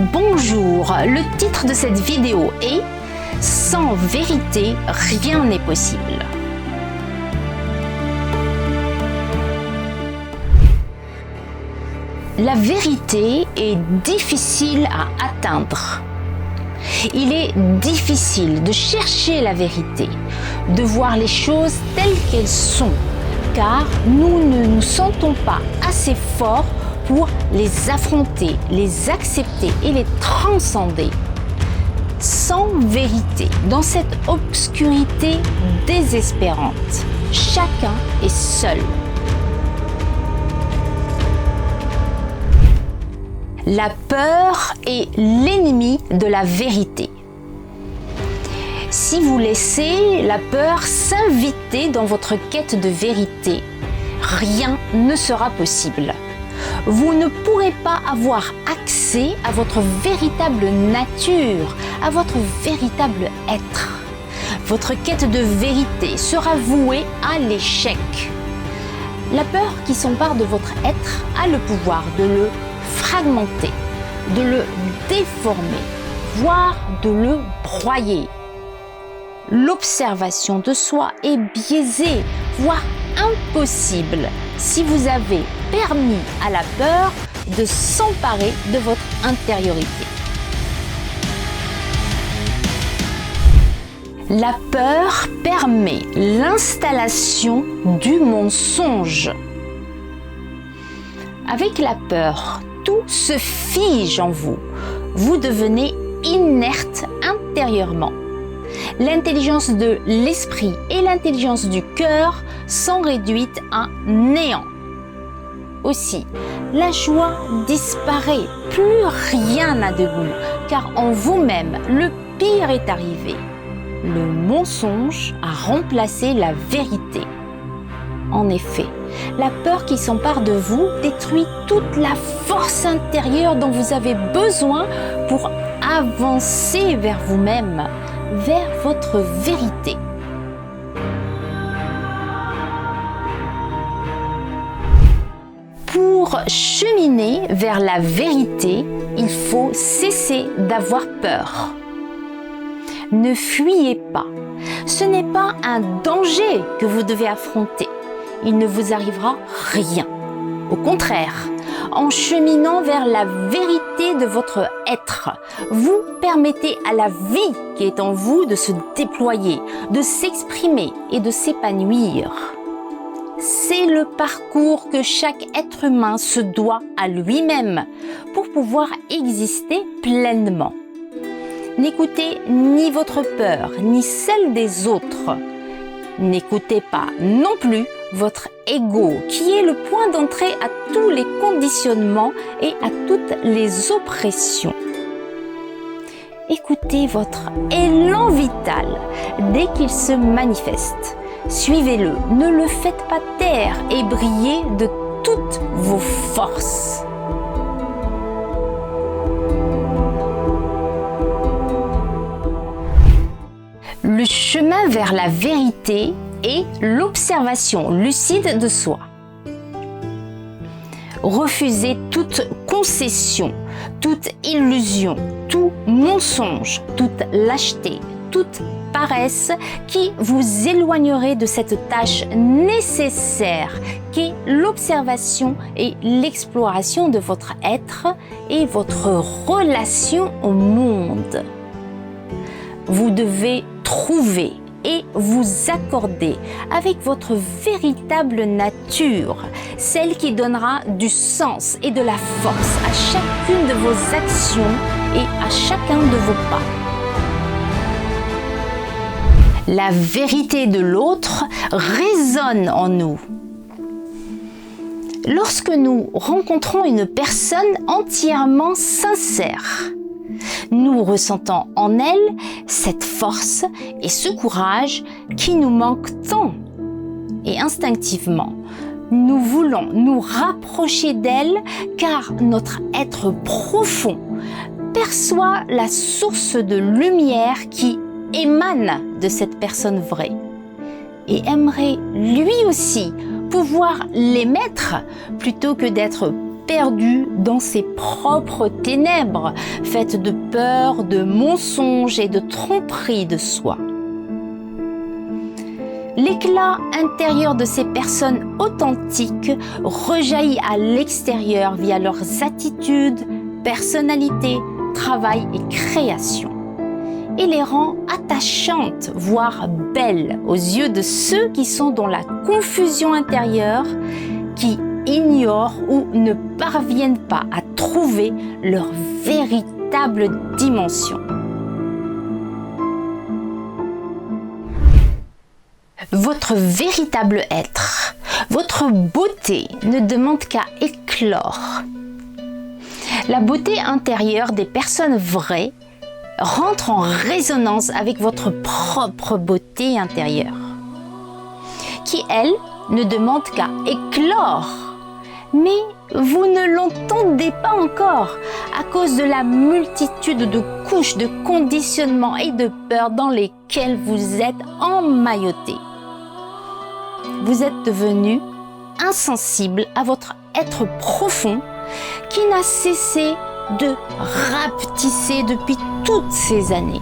Bonjour, le titre de cette vidéo est « Sans vérité, rien n'est possible ». La vérité est difficile à atteindre. Il est difficile de chercher la vérité, de voir les choses telles qu'elles sont, car nous ne nous sentons pas assez forts pour les affronter, les accepter et les transcender. Sans vérité, dans cette obscurité désespérante, chacun est seul. La peur est l'ennemi de la vérité. Si vous laissez la peur s'inviter dans votre quête de vérité, rien ne sera possible. Vous ne pourrez pas avoir accès à votre véritable nature, à votre véritable être. Votre quête de vérité sera vouée à l'échec. La peur qui s'empare de votre être a le pouvoir de le fragmenter, de le déformer, voire de le broyer. L'observation de soi est biaisée, voire impossible, si vous avez permis à la peur de s'emparer de votre intériorité. La peur permet l'installation du mensonge. Avec la peur, tout se fige en vous. Vous devenez inerte intérieurement. L'intelligence de l'esprit et l'intelligence du cœur sont réduites à néant. Aussi, la joie disparaît, plus rien n'a de goût, car en vous-même, le pire est arrivé. Le mensonge a remplacé la vérité. En effet, la peur qui s'empare de vous détruit toute la force intérieure dont vous avez besoin pour avancer vers vous-même, vers votre vérité. Pour cheminer vers la vérité, il faut cesser d'avoir peur. Ne fuyez pas. Ce n'est pas un danger que vous devez affronter. Il ne vous arrivera rien. Au contraire, en cheminant vers la vérité de votre être, vous permettez à la vie qui est en vous de se déployer, de s'exprimer et de s'épanouir. C'est le parcours que chaque être humain se doit à lui-même pour pouvoir exister pleinement. N'écoutez ni votre peur, ni celle des autres. N'écoutez pas non plus votre ego, qui est le point d'entrée à tous les conditionnements et à toutes les oppressions. Écoutez votre élan vital dès qu'il se manifeste. Suivez-le, ne le faites pas taire et brillez de toutes vos forces. Le chemin vers la vérité est l'observation lucide de soi. Refusez toute concession, toute illusion, tout mensonge, toute lâcheté, toute paresse qui vous éloignerait de cette tâche nécessaire qu'est l'observation et l'exploration de votre être et votre relation au monde. Vous devez trouver et vous accorder avec votre véritable nature, celle qui donnera du sens et de la force à chacune de vos actions et à chacun de vos pas. La vérité de l'autre résonne en nous. Lorsque nous rencontrons une personne entièrement sincère, nous ressentons en elle cette force et ce courage qui nous manquent tant. Et instinctivement, nous voulons nous rapprocher d'elle car notre être profond perçoit la source de lumière qui émane de cette personne vraie et aimerait lui aussi pouvoir l'émettre plutôt que d'être perdu dans ses propres ténèbres, faites de peur, de mensonges et de tromperies de soi. L'éclat intérieur de ces personnes authentiques rejaillit à l'extérieur via leurs attitudes, personnalité, travail et création, et les rend attachantes, voire belles aux yeux de ceux qui sont dans la confusion intérieure, qui ignorent ou ne parviennent pas à trouver leur véritable dimension. Votre véritable être, votre beauté ne demande qu'à éclore. La beauté intérieure des personnes vraies rentre en résonance avec votre propre beauté intérieure, qui, elle, ne demande qu'à éclore. Mais vous ne l'entendez pas encore à cause de la multitude de couches de conditionnement et de peurs dans lesquelles vous êtes emmailloté. Vous êtes devenu insensible à votre être profond qui n'a cessé de rapetisser depuis toutes ces années.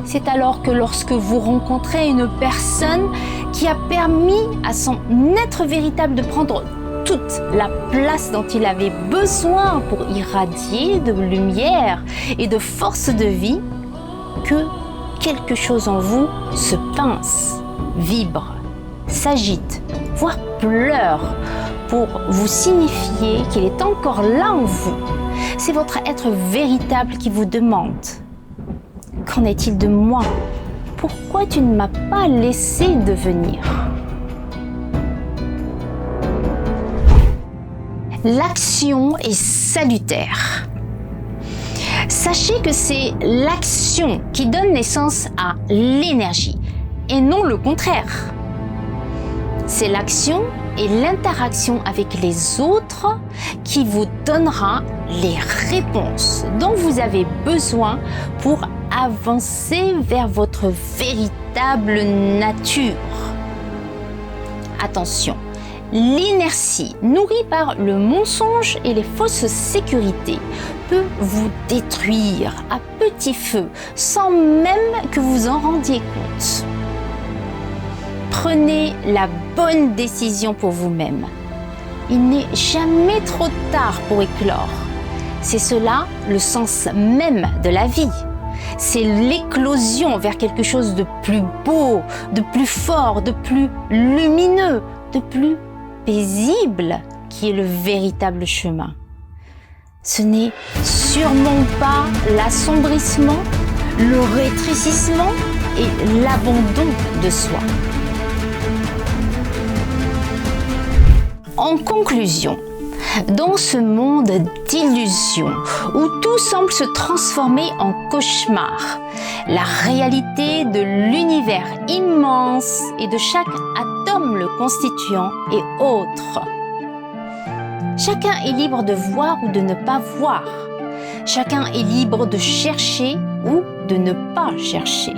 C'est alors que lorsque vous rencontrez une personne qui a permis à son être véritable de prendre toute la place dont il avait besoin pour irradier de lumière et de force de vie, que quelque chose en vous se pince, vibre, s'agite, voire pleure pour vous signifier qu'il est encore là en vous. C'est votre être véritable qui vous demande « Qu'en est-il de moi? Pourquoi tu ne m'as pas laissé devenir ?» L'action est salutaire. Sachez que c'est l'action qui donne naissance à l'énergie et non le contraire. C'est l'action et l'interaction avec les autres qui vous donnera les réponses dont vous avez besoin pour avancer vers votre véritable nature. Attention, l'inertie nourrie par le mensonge et les fausses sécurités peut vous détruire à petit feu sans même que vous en rendiez compte. Prenez la bonne décision pour vous-même. Il n'est jamais trop tard pour éclore. C'est cela le sens même de la vie. C'est l'éclosion vers quelque chose de plus beau, de plus fort, de plus lumineux, de plus paisible qui est le véritable chemin. Ce n'est sûrement pas l'assombrissement, le rétrécissement et l'abandon de soi. En conclusion, dans ce monde d'illusions où tout semble se transformer en cauchemar, la réalité de l'univers immense et de chaque atome le constituant est autre. Chacun est libre de voir ou de ne pas voir. Chacun est libre de chercher ou de ne pas chercher.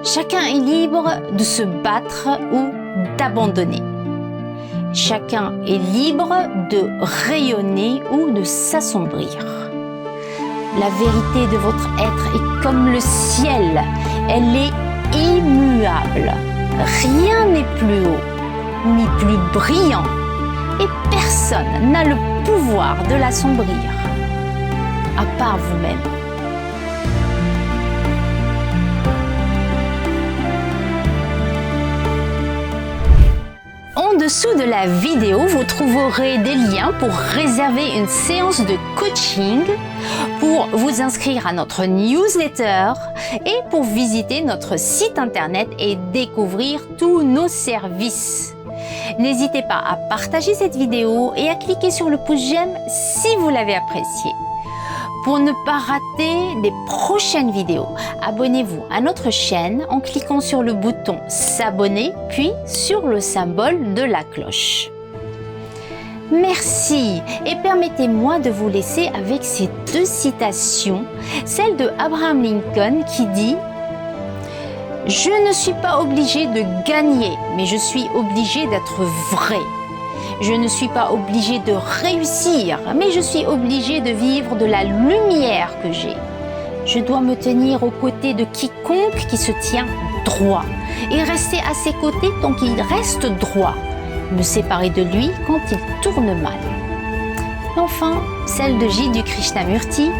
Chacun est libre de se battre ou d'abandonner. Chacun est libre de rayonner ou de s'assombrir. La vérité de votre être est comme le ciel, elle est immuable. Rien n'est plus haut, ni plus brillant, et personne n'a le pouvoir de l'assombrir, à part vous-même. En dessous de la vidéo, vous trouverez des liens pour réserver une séance de coaching, pour vous inscrire à notre newsletter et pour visiter notre site internet et découvrir tous nos services. N'hésitez pas à partager cette vidéo et à cliquer sur le pouce j'aime si vous l'avez appréciée. Pour ne pas rater les prochaines vidéos, abonnez-vous à notre chaîne en cliquant sur le bouton s'abonner puis sur le symbole de la cloche. Merci et permettez-moi de vous laisser avec ces deux citations, celle de Abraham Lincoln qui dit « Je ne suis pas obligé de gagner, mais je suis obligé d'être vrai. Je ne suis pas obligée de réussir, mais je suis obligée de vivre de la lumière que j'ai. Je dois me tenir aux côtés de quiconque qui se tient droit et rester à ses côtés tant qu'il reste droit, me séparer de lui quand il tourne mal. Enfin, celle de Jiddu Krishnamurti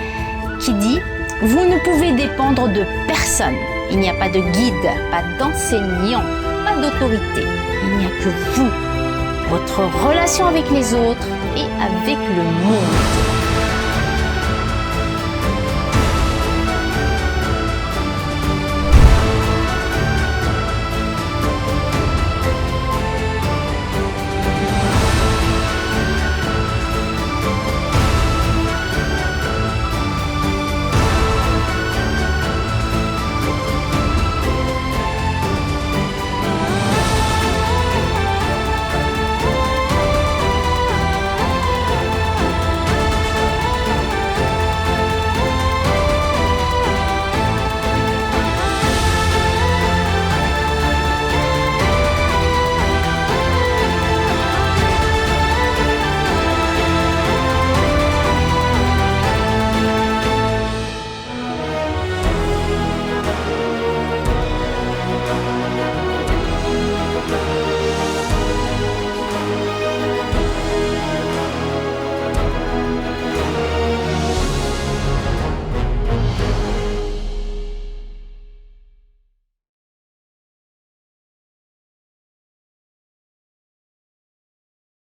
qui dit « Vous ne pouvez dépendre de personne. Il n'y a pas de guide, pas d'enseignant, pas d'autorité. Il n'y a que vous, votre relation avec les autres et avec le monde. »